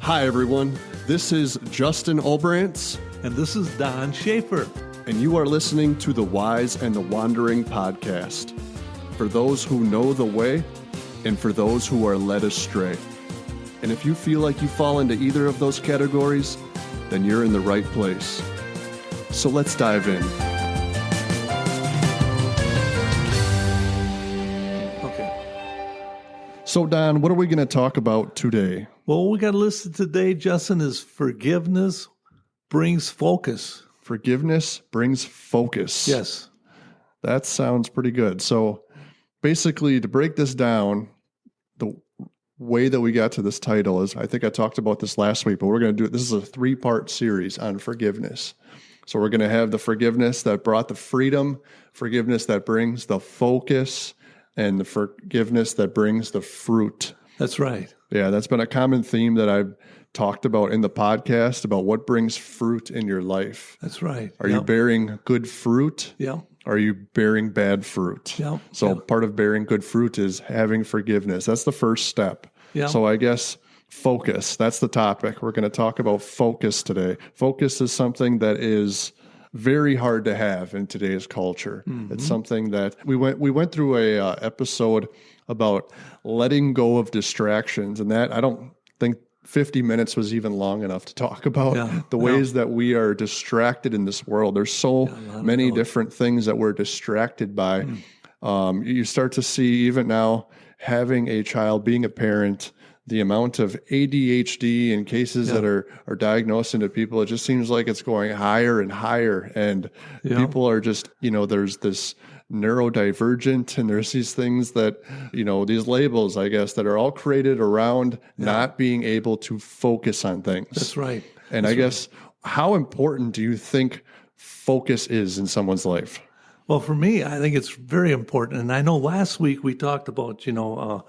Hi, everyone. This is Justin Olbrantz, And this is Don Schaefer. and you are listening to the Wise and the Wandering podcast. For those who know the way, and for those who are led astray. And if you feel like you fall into either of those categories, then you're in the right place. So let's dive in. Okay. So, Don, what are we going to talk about today? Well, what we got listed today, Justin, is forgiveness brings focus. Forgiveness brings focus. Yes. That sounds pretty good. So, basically, to break this down, the way that we got to this title is, I think I talked about this last week, but we're going to do it. This is a 3-part series on forgiveness. So we're going to have the forgiveness that brought the freedom, forgiveness that brings the focus, and the forgiveness that brings the fruit. That's right. Yeah, that's been a common theme that I've talked about in the podcast about what brings fruit in your life. That's right. Are you bearing good fruit? Yeah. Are you bearing bad fruit? Yeah. So part of bearing good fruit is having forgiveness. That's the first step. Yeah. So I guess focus, that's the topic. We're going to talk about focus today. Focus is something that is very hard to have in today's culture. Mm-hmm. It's something that we went through a episode about letting go of distractions, and that I don't think 50 minutes was even long enough to talk about the ways that we are distracted in this world. There's so many different things that we're distracted by. You start to see even now, having a child, being a parent, the amount of ADHD and cases that are diagnosed into people, it just seems like it's going higher and higher. And people are just, there's this neurodivergent, and there's these things that, these labels, I guess, that are all created around not being able to focus on things. That's right. And I guess, how important do you think focus is in someone's life? Well, for me, I think it's very important. And I know last week we talked about,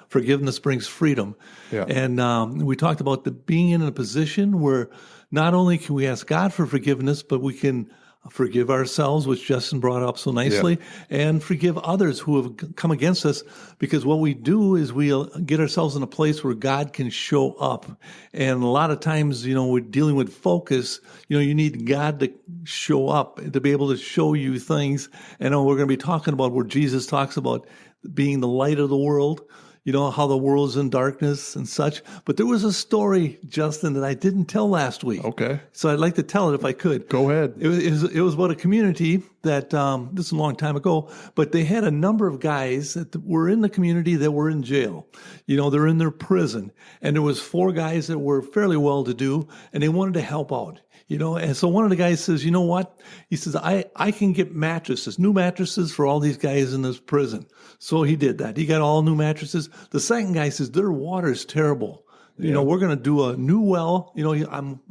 forgiveness brings freedom. Yeah. And we talked about being in a position where not only can we ask God for forgiveness, but we can forgive ourselves, which Justin brought up so nicely, and forgive others who have come against us, because what we do is we get ourselves in a place where God can show up. And a lot of times, we're dealing with focus, you need God to show up, to be able to show you things. And we're going to be talking about where Jesus talks about being the light of the world, how the world's in darkness and such. But there was a story, Justin, that I didn't tell last week. Okay. So I'd like to tell it if I could. Go ahead. It was about a community that, this is a long time ago, but they had a number of guys that were in the community that were in jail. They're in their prison. And there was 4 guys that were fairly well-to-do, and they wanted to help out. And so one of the guys says, you know what? He says, I can get mattresses, new mattresses for all these guys in this prison. So he did that. He got all new mattresses. The second guy says, their water is terrible. We're going to do a new well.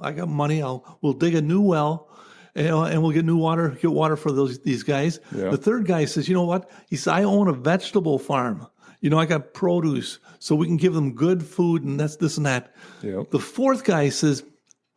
I got money. We'll dig a new well, and we'll get water for these guys. Yeah. The third guy says, you know what? He says, I own a vegetable farm. I got produce, so we can give them good food, and that's this and that. Yep. The fourth guy says,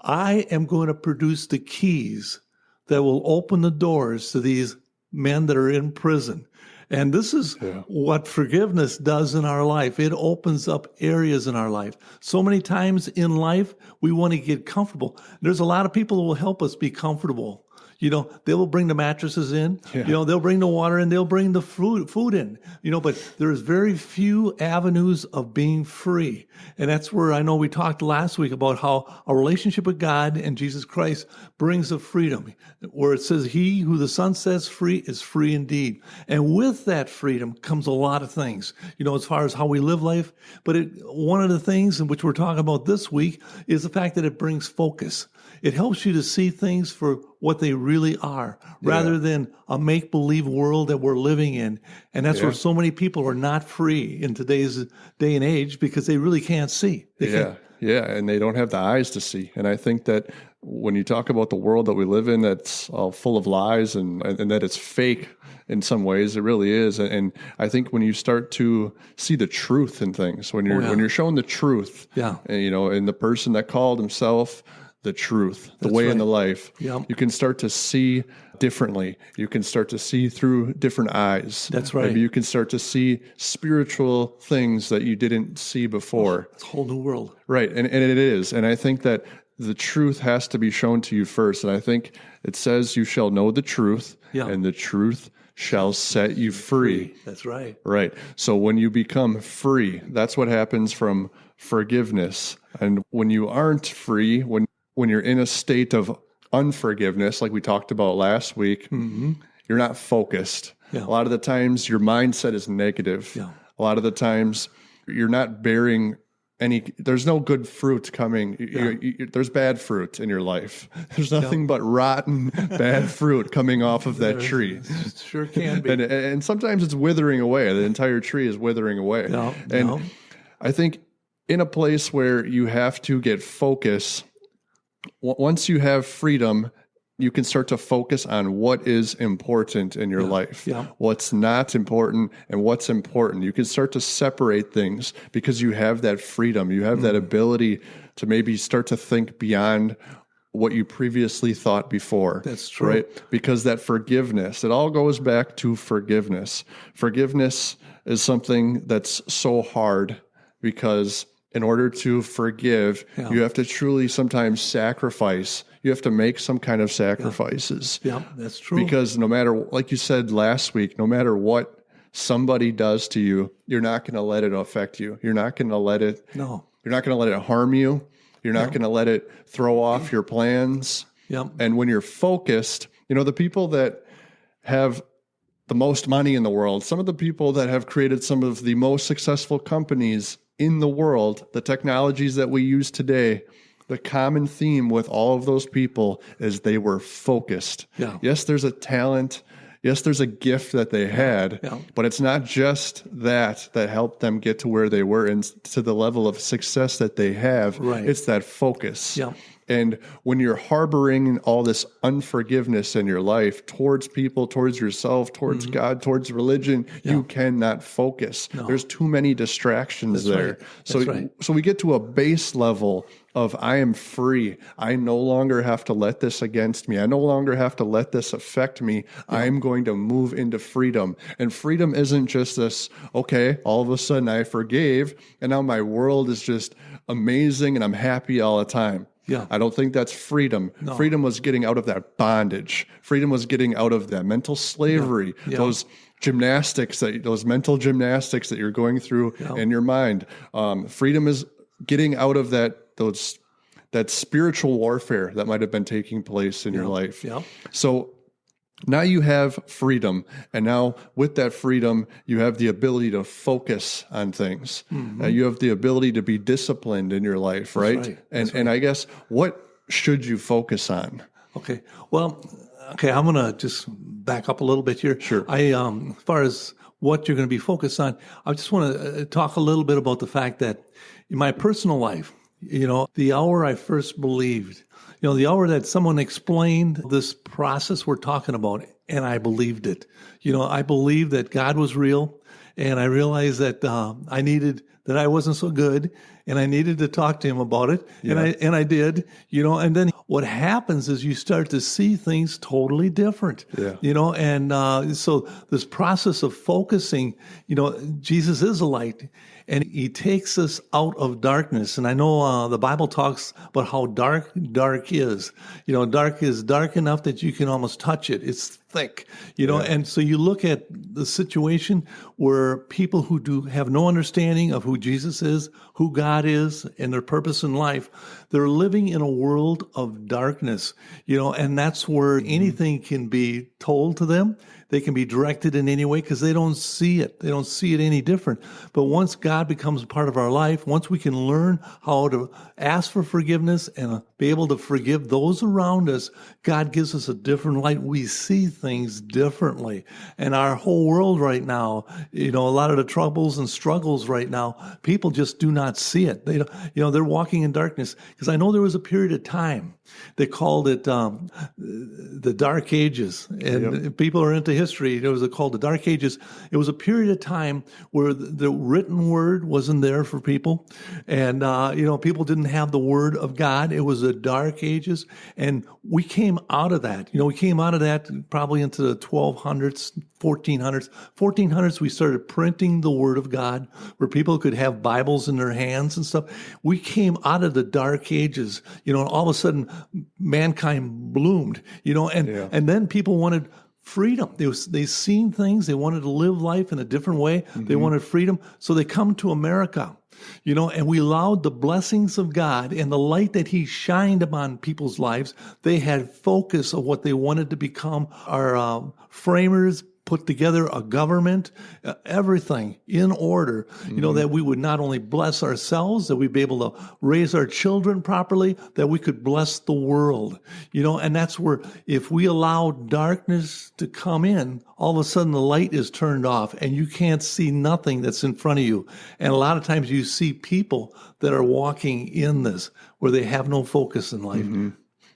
I am going to produce the keys that will open the doors to these men that are in prison. And this is what forgiveness does in our life. It opens up areas in our life. So many times in life, we want to get comfortable. There's a lot of people who will help us be comfortable. They will bring the mattresses in, they'll bring the water in, they'll bring the food in, but there's very few avenues of being free. And that's where I know we talked last week about how a relationship with God and Jesus Christ brings a freedom, where it says, he who the Son sets free is free indeed. And with that freedom comes a lot of things, as far as how we live life. But one of the things in which we're talking about this week is the fact that it brings focus. It helps you to see things for what they really are, rather than a make-believe world that we're living in. And that's where so many people are not free in today's day and age, because they really can't see. And they don't have the eyes to see. And I think that when you talk about the world that we live in, that's all full of lies and that it's fake in some ways, it really is. And I think when you start to see the truth in things, when you're shown the truth, and the person that called himself the truth, the That's way, right. and the life. Yep. You can start to see differently. You can start to see through different eyes. That's right. Maybe you can start to see spiritual things that you didn't see before. It's a whole new world. Right. And it is. And I think that the truth has to be shown to you first. And I think it says you shall know the truth, Yeah. and the truth shall set you free. That's right. Right. So when you become free, that's what happens from forgiveness. And when you aren't free, when you're in a state of unforgiveness, like we talked about last week, you're not focused. Yeah. A lot of the times your mindset is negative. Yeah. A lot of the times you're not bearing there's no good fruit coming. There's bad fruit in your life. There's nothing but rotten, bad fruit coming off of that tree. It sure can be. And sometimes it's withering away. The entire tree is withering away. And I think in a place where you have to get focus, once you have freedom, you can start to focus on what is important in your life, what's not important and what's important. You can start to separate things because you have that freedom. You have that ability to maybe start to think beyond what you previously thought before. That's true. Right? Because that forgiveness, it all goes back to forgiveness. Forgiveness is something that's so hard because in order to forgive, you have to truly sometimes sacrifice. You have to make some kind of sacrifices. Yeah, that's true. Because no matter, like you said last week, no matter what somebody does to you, you're not going to let it affect you. You're not going to let it. No. You're not going to let it harm you. You're not going to let it throw off your plans. Yep. And when you're focused, the people that have the most money in the world, some of the people that have created some of the most successful companies in the world, the technologies that we use today, the common theme with all of those people is they were focused. Yeah. Yes, there's a talent. Yes, there's a gift that they had, but it's not just that helped them get to where they were and to the level of success that they have. Right. It's that focus. Yeah. And when you're harboring all this unforgiveness in your life towards people, towards yourself, towards God, towards religion, you cannot focus. No. There's too many distractions there. Right. So we get to a base level of I am free. I no longer have to let this against me. I no longer have to let this affect me. I'm going to move into freedom. And freedom isn't just this, okay, all of a sudden I forgave and now my world is just amazing and I'm happy all the time. Yeah. I don't think that's freedom. No. Freedom was getting out of that bondage. Freedom was getting out of that mental slavery, those those mental gymnastics that you're going through in your mind. Freedom is getting out of that spiritual warfare that might have been taking place in your life. Yeah. So now you have freedom, and now with that freedom, you have the ability to focus on things. You have the ability to be disciplined in your life, right? And I guess, what should you focus on? Okay. Well, I'm going to just back up a little bit here. Sure. As far as what you're going to be focused on, I just want to talk a little bit about the fact that in my personal life, the hour I first believed, the hour that someone explained this process we're talking about, and I believed it. I believed that God was real, and I realized that that I wasn't so good, and I needed to talk to him about it, and I did, and then what happens is you start to see things totally different, and so this process of focusing, Jesus is a light, and he takes us out of darkness. And I know the Bible talks about how dark is. Dark is dark enough that you can almost touch it. It's thick, and so you look at the situation where people who have no understanding of who Jesus is, who God is, and their purpose in life, they're living in a world of darkness, and that's where anything can be told to them. They can be directed in any way because they don't see it. They don't see it any different. But once God becomes a part of our life, once we can learn how to ask for forgiveness and be able to forgive those around us, God gives us a different light. We see things differently. And our whole world right now, a lot of the troubles and struggles right now, people just do not see it. They're walking in darkness. Because I know there was a period of time, they called it the Dark Ages. And people are into history. It was called the Dark Ages. It was a period of time where the written word wasn't there for people. And, people didn't have the word of God. It was the Dark Ages. And we came out of that. We came out of that probably into the 1200s, 1400s. 1400s, we started printing the word of God where people could have Bibles in their hands and stuff. We came out of the Dark Ages, and all of a sudden mankind bloomed, and then people wanted freedom. They seen things. They wanted to live life in a different way. Mm-hmm. They wanted freedom. So they come to America, and we allowed the blessings of God and the light that he shined upon people's lives. They had focus of what they wanted to become. Our framers put together a government, everything in order, that we would not only bless ourselves, that we'd be able to raise our children properly, that we could bless the world, and that's where if we allow darkness to come in, all of a sudden the light is turned off and you can't see nothing that's in front of you. And a lot of times you see people that are walking in this where they have no focus in life. Mm-hmm.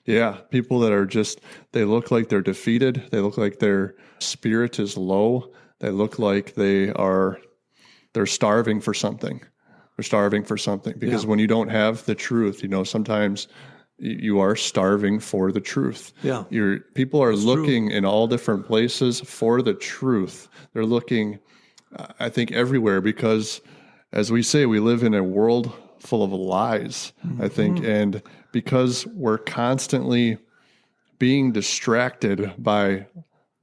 Yeah, people that are they look like they're defeated. They look like their spirit is low. They look like they're starving for something. They're starving for something because when you don't have the truth, sometimes you are starving for the truth. Yeah. People are looking in all different places for the truth. They're looking, I think, everywhere because, as we say, we live in a world full of lies, I think, and because we're constantly being distracted by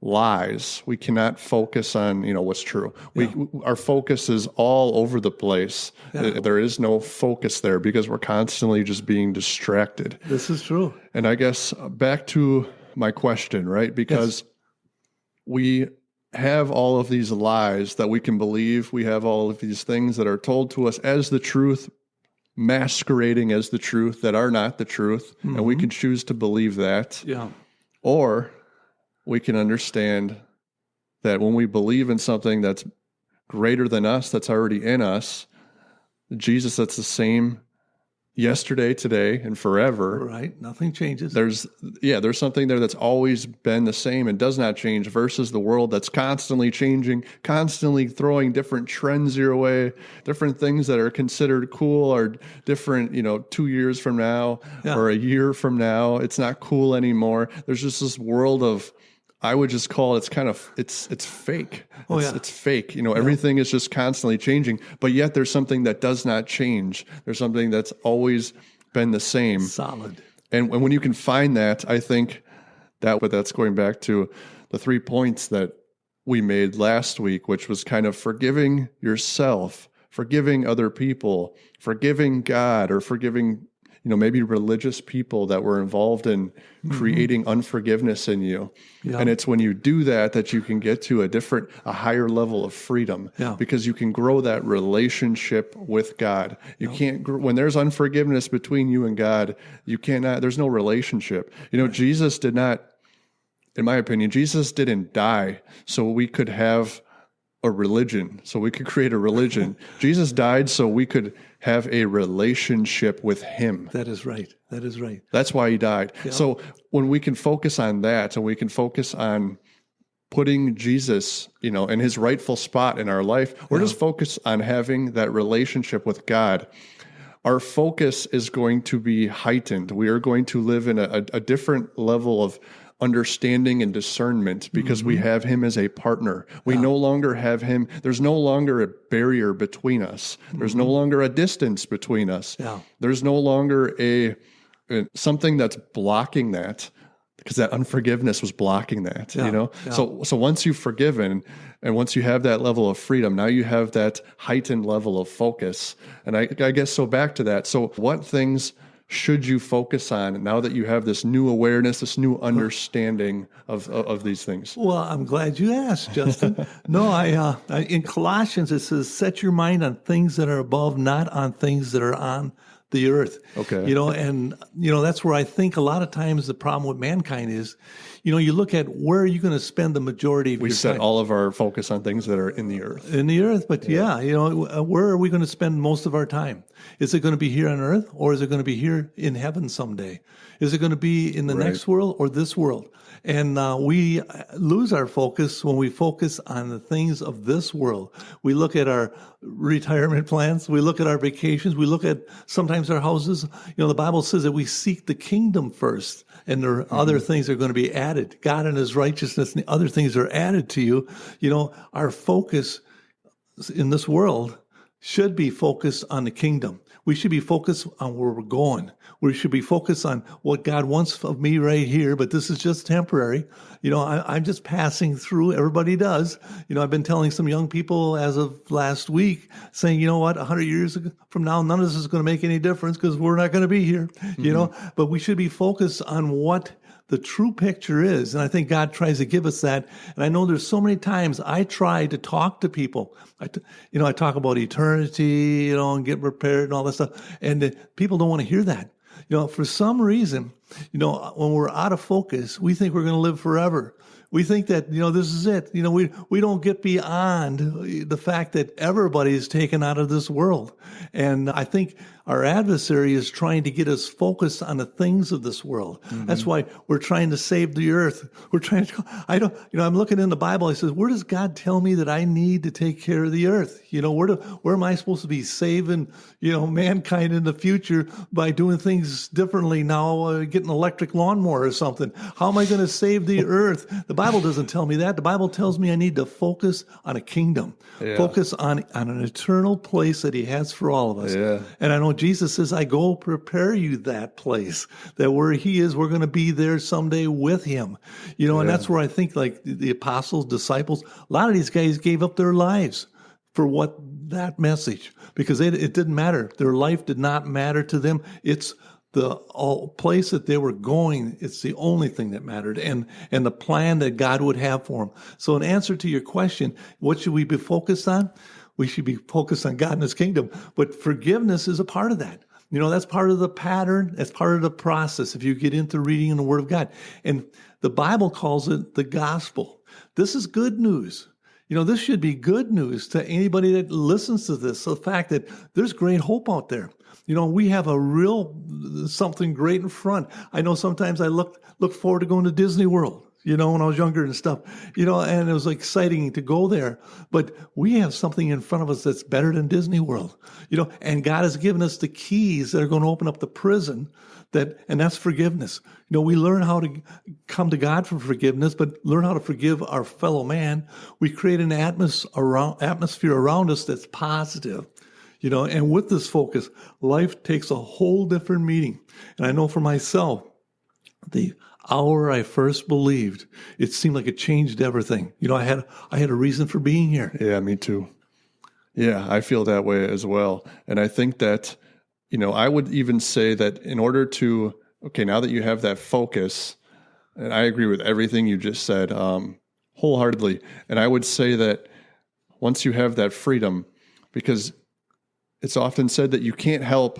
lies, we cannot focus on, what's true. Our focus is all over the place. Yeah. There is no focus there because we're constantly just being distracted. This is true. And I guess back to my question, right? Because we have all of these lies that we can believe. We have all of these things that are told to us as the truth, masquerading as the truth that are not the truth. Mm-hmm. And we can choose to believe that. Yeah. Or we can understand that when we believe in something that's greater than us, that's already in us, Jesus, that's the same yesterday, today, and forever. Right. Nothing changes. There's something there that's always been the same and does not change versus the world that's constantly changing, constantly throwing different trends your way, different things that are considered cool are different, 2 years from now or a year from now. It's not cool anymore. There's just this world of, I would just call it, it's fake. It's fake. Everything is just constantly changing, but yet there's something that does not change. There's something that's always been the same. Solid. And when you can find that, I think but that's going back to the 3 points that we made last week, which was kind of forgiving yourself, forgiving other people, forgiving God, or forgiving maybe religious people that were involved in creating unforgiveness in you. Yeah. And it's when you do that you can get to a higher level of freedom because you can grow that relationship with God. You can't, when there's unforgiveness between you and God, there's no relationship. Jesus did not, in my opinion, Jesus didn't die so we could have a religion, so we could create a religion. Jesus died so we could have a relationship with him. That is right. That's why he died. Yeah. So when we can focus on that and we can focus on putting Jesus, in his rightful spot in our life, we're just focused on having that relationship with God. Our focus is going to be heightened. We are going to live in a different level of understanding and discernment because we have him as a partner. We no longer have him. There's no longer a barrier between us. There's no longer a distance between us. Yeah. There's no longer something that's blocking that because that unforgiveness was blocking that, Yeah. So once you've forgiven and once you have that level of freedom, now you have that heightened level of focus. And I guess so back to that. So what things should you focus on now that you have this new awareness, this new understanding of these things? Well, I'm glad you asked, Justin. No, in Colossians, it says, set your mind on things that are above, not on things that are on the earth. Okay. And that's where I think a lot of times the problem with mankind is, you look at where are you going to spend the majority of your We set time? all of our focus on things that are in the earth. In the earth, but where are we going to spend most of our time? Is it going to be here on earth, or is it going to be here in heaven someday? Is it going to be in the next world or this world? And we lose our focus when we focus on the things of this world. We look at our retirement plans. We look at our vacations. We look at sometimes our houses. The Bible says that we seek the kingdom first, and there are other things that are going to be added. God and his righteousness and the other things are added to you. Our focus in this world should be focused on the kingdom. We should be focused on where we're going. We should be focused on what God wants of me right here, but this is just temporary. I'm just passing through. Everybody does. I've been telling some young people as of last week, saying, 100 years from now, none of this is going to make any difference because we're not going to be here, but we should be focused on what the true picture is. And I think God tries to give us that. And I know there's so many times I try to talk to people. I talk about eternity, and get prepared and all that stuff. And people don't want to hear that. For some reason, when we're out of focus, we think we're going to live forever. We think that, this is it. We don't get beyond the fact that everybody is taken out of this world. And I think our adversary is trying to get us focused on the things of this world. Mm-hmm. That's why we're trying to save the earth. We're trying to, I'm looking in the Bible. I says, where does God tell me that I need to take care of the earth? Where am I supposed to be saving, mankind in the future by doing things differently now, getting an electric lawnmower or something? How am I going to save the earth? The Bible doesn't tell me that. The Bible tells me I need to focus on a kingdom, focus on an eternal place that he has for all of us. Yeah. And I know Jesus says, I go prepare you that place, that where he is, we're going to be there someday with him. And that's where I think like the apostles, disciples, a lot of these guys gave up their lives for what that message, because it didn't matter. Their life did not matter to them. It's the place that they were going. It's the only thing that mattered, and the plan that God would have for them. So in answer to your question, what should we be focused on? We should be focused on God and his kingdom. But forgiveness is a part of that. That's part of the pattern. That's part of the process if you get into reading in the Word of God. And the Bible calls it the gospel. This is good news. This should be good news to anybody that listens to this. The fact that there's great hope out there. We have a real something great in front. I know sometimes I look forward to going to Disney World, when I was younger and stuff, and it was exciting to go there. But we have something in front of us that's better than Disney World, and God has given us the keys that are going to open up the prison and that's forgiveness. We learn how to come to God for forgiveness, but learn how to forgive our fellow man. We create an atmosphere around us that's positive, and with this focus, life takes a whole different meaning. And I know for myself, the hour I first believed, it seemed like it changed everything. I had a reason for being here. Yeah, me too. Yeah, I feel that way as well. And I think that, I would even say that in order to, now that you have that focus, and I agree with everything you just said wholeheartedly, and I would say that once you have that freedom, because it's often said that you can't help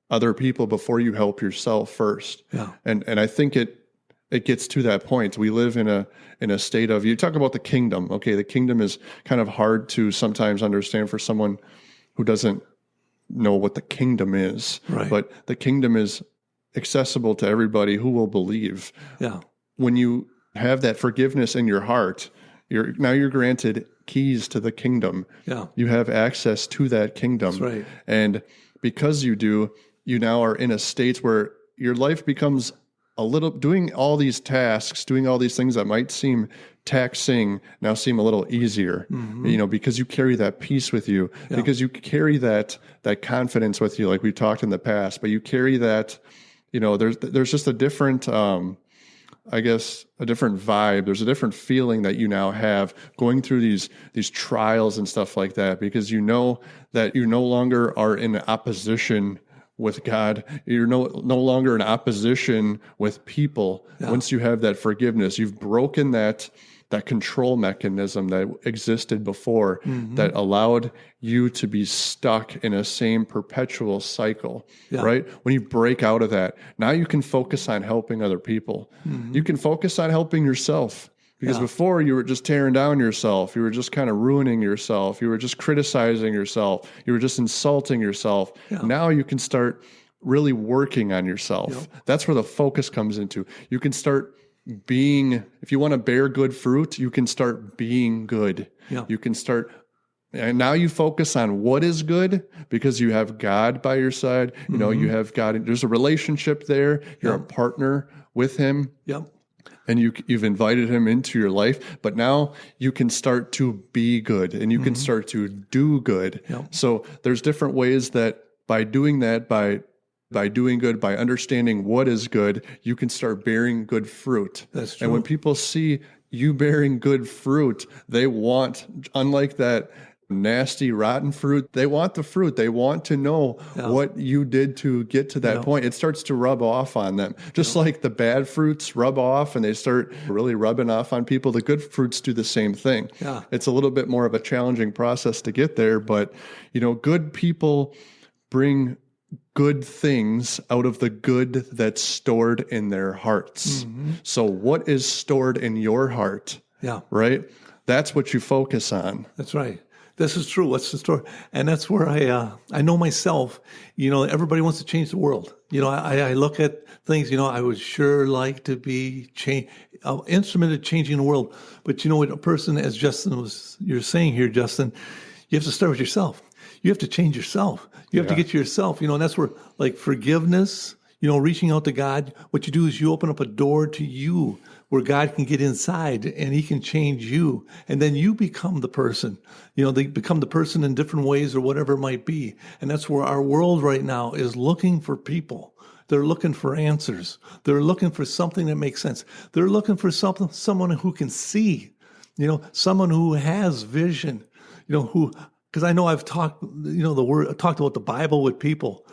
other people before you help yourself first. Yeah. And I think it gets to that point. We live in a state of, you talk about the kingdom. Okay, the kingdom is kind of hard to sometimes understand for someone who doesn't know what the kingdom is. Right. But the kingdom is accessible to everybody who will believe. Yeah. When you have that forgiveness in your heart, you're granted keys to the kingdom. Yeah. You have access to that kingdom. That's right. And because you do, you now are in a state where your life becomes doing all these tasks, doing all these things that might seem taxing, now seem a little easier, because you carry that peace with you, because you carry that confidence with you, like we talked in the past, but you carry that, there's just a different, a different vibe. There's a different feeling that you now have going through these trials and stuff like that, because you know that you no longer are in opposition with God. You're no longer in opposition with people. Yeah. Once you have that forgiveness, you've broken that that control mechanism that existed before that allowed you to be stuck in a same perpetual cycle, right? When you break out of that, now you can focus on helping other people. You can focus on helping yourself. Because before you were just tearing down yourself, you were just kind of ruining yourself, you were just criticizing yourself, you were just insulting yourself. Now you can start really working on yourself. That's where the focus comes into. You can start being, if you want to bear good fruit, you can start being good. You can start, and now you focus on what is good because you have God by your side. You know, you have God, there's a relationship there. You're a partner with him. And you've invited him into your life, but now you can start to be good and you can start to do good. So there's different ways that by doing that, by doing good, by understanding what is good, you can start bearing good fruit. That's true. And when people see you bearing good fruit, they want, unlike that nasty, rotten fruit, they want the fruit. They want to know what you did to get to that point. It starts to rub off on them. Just like the bad fruits rub off and they start really rubbing off on people, the good fruits do the same thing. It's a little bit more of a challenging process to get there, but you know, good people bring good things out of the good that's stored in their hearts. So what is stored in your heart? Right? That's what you focus on. That's right. This is true. What's the story? And that's where I know myself, you know, everybody wants to change the world. You know, I look at things, you know, I would sure like to be an instrument of changing the world. But you know what, a person, as you're saying here, Justin, you have to start with yourself. You have to change yourself. You have to get to yourself, you know, and that's where like forgiveness, you know, reaching out to God, what you do is you open up a door to you where God can get inside and he can change you. And then you become the person, you know, they become the person in different ways or whatever it might be. And that's where our world right now is looking for people. They're looking for answers. They're looking for something that makes sense. They're looking for someone who can see, you know, someone who has vision, you know, because I know I've talked, you know, talked about the Bible with people,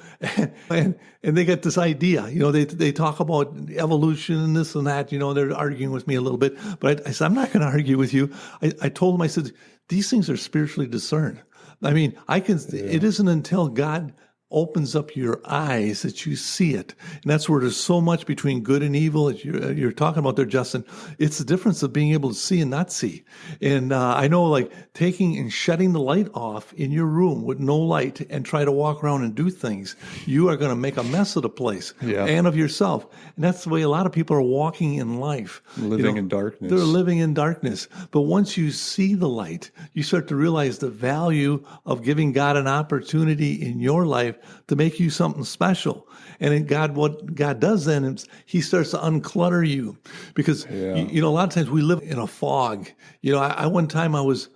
and they get this idea, you know, they talk about evolution and this and that, you know, they're arguing with me a little bit, but I said, I'm not going to argue with you. I told them, I said, these things are spiritually discerned. I mean, it isn't until God opens up your eyes that you see it. And that's where there's so much between good and evil that you're talking about there, Justin. It's the difference of being able to see and not see. And I know like taking and shutting the light off in your room with no light and try to walk around and do things, you are going to make a mess of the place and of yourself. And that's the way a lot of people are walking in life. Living in darkness. They're living in darkness. But once you see the light, you start to realize the value of giving God an opportunity in your life to make you something special. And what God does then is he starts to unclutter you because, you know, a lot of times we live in a fog. You know, one time I was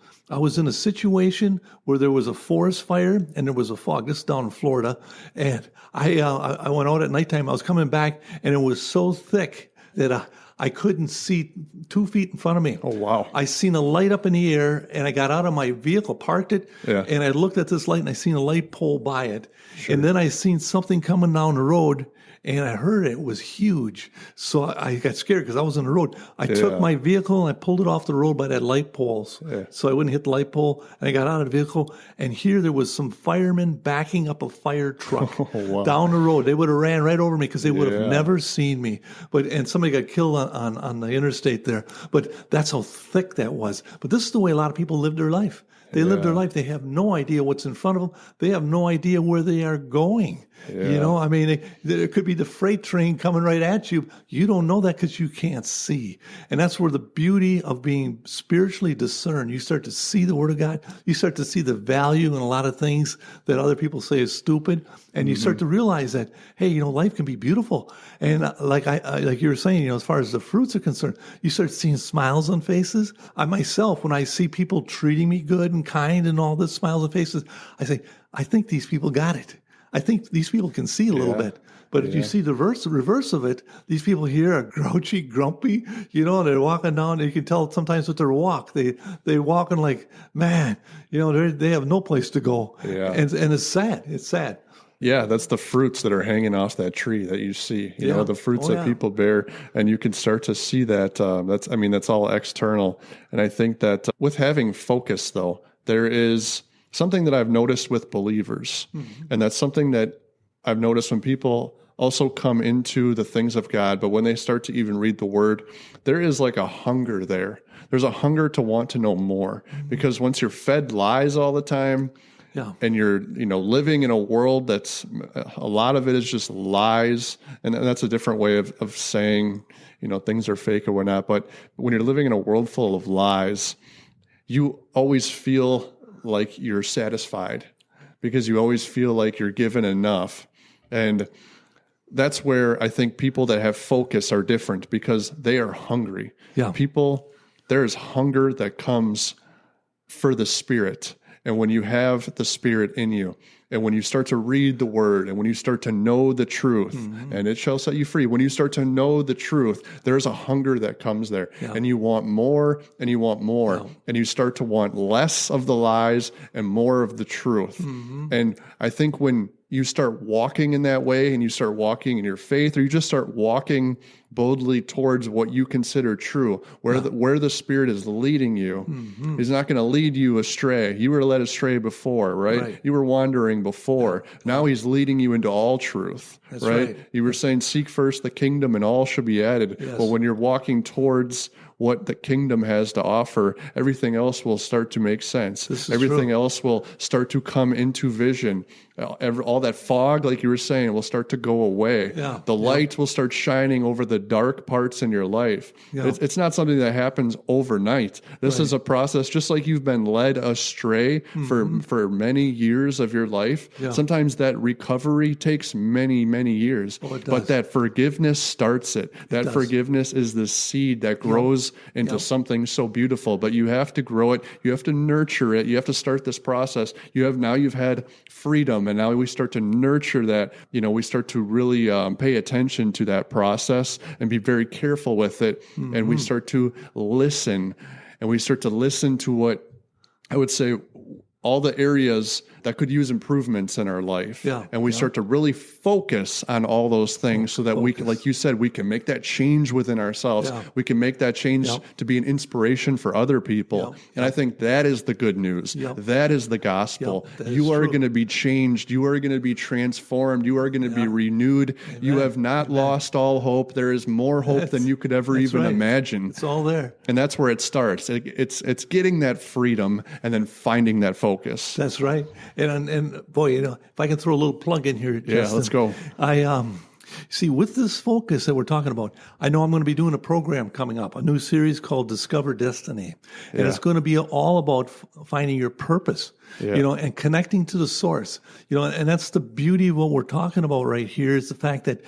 in a situation where there was a forest fire and there was a fog. This is down in Florida. And I went out at nighttime. I was coming back and it was so thick that I couldn't see 2 feet in front of me. Oh, wow. I seen a light up in the air, and I got out of my vehicle, parked it, and I looked at this light, and I seen a light pole by it. And then I seen something coming down the road, and I heard it was huge. So I got scared because I was on the road. I took my vehicle, and I pulled it off the road by that light poles so I wouldn't hit the light pole. And I got out of the vehicle, and here there was some firemen backing up a fire truck down the road. They would have ran right over me because they would have never seen me. And somebody got killed on the interstate there. But that's how thick that was. But this is the way a lot of people live their life. They live their life. They have no idea what's in front of them. They have no idea where they are going. You know, I mean, there could be the freight train coming right at you. You don't know that because you can't see. And that's where the beauty of being spiritually discerned, you start to see the Word of God. You start to see the value in a lot of things that other people say is stupid. And you start to realize that, hey, you know, life can be beautiful. And like you were saying, you know, as far as the fruits are concerned, you start seeing smiles on faces. I myself, when I see people treating me good and kind and all this smiles on faces, I say, I think these people got it. I think these people can see a little bit. But if you see the reverse of it, these people here are grouchy, grumpy, you know, they're walking down, and you can tell sometimes with their walk, they're walking like, man, you know, they have no place to go. And it's sad. It's sad. Yeah, that's the fruits that are hanging off that tree that you see. You Yeah. know, the fruits that people bear, and you can start to see that. That's all external. And I think that with having focus, though, there is something that I've noticed with believers, and that's something that I've noticed when people also come into the things of God, but when they start to even read the Word, there is like a hunger there. There's a hunger to want to know more, because once you're fed lies all the time, and you're living in a world that's a lot of it is just lies, and that's a different way of saying things are fake or whatnot. But when you're living in a world full of lies, you always feel like you're satisfied because you always feel like you're given enough. And that's where I think people that have focus are different, because they are hungry. There's hunger that comes for the Spirit. And when you have the Spirit in you, and when you start to read the Word, and when you start to know the truth, and it shall set you free. When you start to know the truth, there's a hunger that comes there. And you want more, and you want more. And you start to want less of the lies and more of the truth. And I think when you start walking in that way, and you start walking in your faith, or you just start walking boldly towards what you consider true, where the Spirit is leading you, He's not going to lead you astray. You were led astray before, right? You were wandering before. Now He's leading you into all truth, right? You were saying, seek first the kingdom and all shall be added. Well, when you're walking towards what the kingdom has to offer, everything else will start to make sense. Everything else will start to come into vision. All that fog, like you were saying, will start to go away. The light will start shining over the dark parts in your life. It's not something that happens overnight. This is a process, just like you've been led astray for many years of your life. Sometimes that recovery takes many, many years. But that forgiveness starts it. That forgiveness is the seed that grows into something so beautiful. But you have to grow it. You have to nurture it. You have to start this process. You've had freedom, and now we start to nurture that. We start to really pay attention to that process and be very careful with it. And we start to listen, and we start to listen to what I would say all the areas that could use improvements in our life. And we start to really focus on all those things so that we can, like you said, we can make that change within ourselves. We can make that change to be an inspiration for other people. And I think that is the good news. That is the gospel. You are going to be changed. You are going to be transformed. You are going to be renewed. You have not lost all hope. There is more hope than you could ever even imagine. It's all there. And that's where it starts. It's getting that freedom and then finding that focus. That's right. And boy, if I can throw a little plug in here, Justin, let's go. See, with this focus that we're talking about, I know I'm going to be doing a program coming up, a new series called Discover Destiny. And it's going to be all about finding your purpose, and connecting to the source, and that's the beauty of what we're talking about right here is the fact that,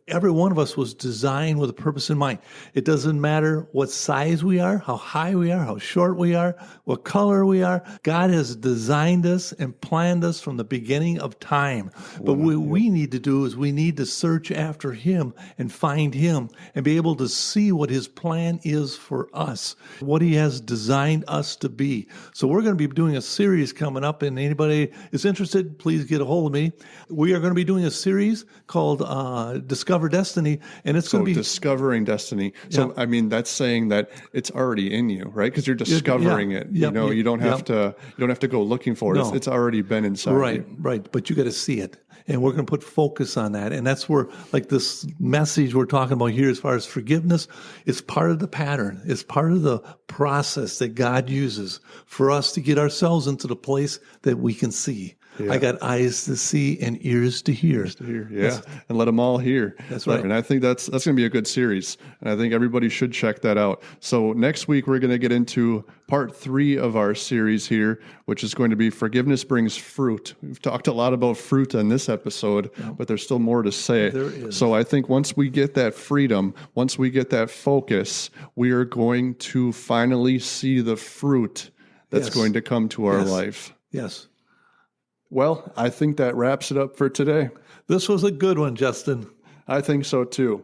every one of us was designed with a purpose in mind. It doesn't matter what size we are, how high we are, how short we are, what color we are. God has designed us and planned us from the beginning of time. But what we need to do is we need to search after Him and find Him and be able to see what His plan is for us, what He has designed us to be. So we're going to be doing a series coming up, and anybody is interested, please get a hold of me. We are going to be doing a series called Discover Destiny, and it's going to be discovering destiny. So I mean, that's saying that it's already in you, right? Because you're discovering it. You don't have to go looking for it. No. It's already been inside you. Right. But you got to see it. And we're going to put focus on that. And that's where, like this message we're talking about here, as far as forgiveness, it's part of the pattern. It's part of the process that God uses for us to get ourselves into the place that we can see. I got eyes to see and ears to hear. And let them all hear. That's right. And I think that's going to be a good series. And I think everybody should check that out. So next week, we're going to get into part 3 of our series here, which is going to be Forgiveness Brings Fruit. We've talked a lot about fruit on this episode, but there's still more to say. There is. So I think once we get that freedom, once we get that focus, we are going to finally see the fruit that's going to come to our life. Yes. Well, I think that wraps it up for today. This was a good one, Justin. I think so too.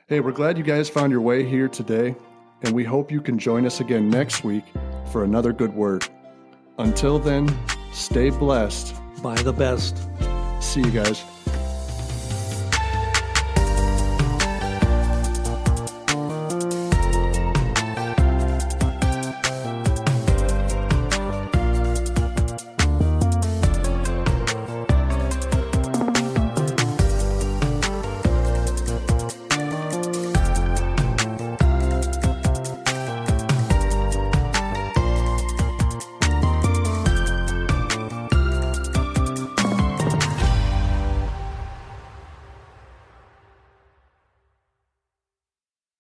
Hey, we're glad you guys found your way here today, and we hope you can join us again next week for another good word. Until then, stay blessed by the best. See you guys.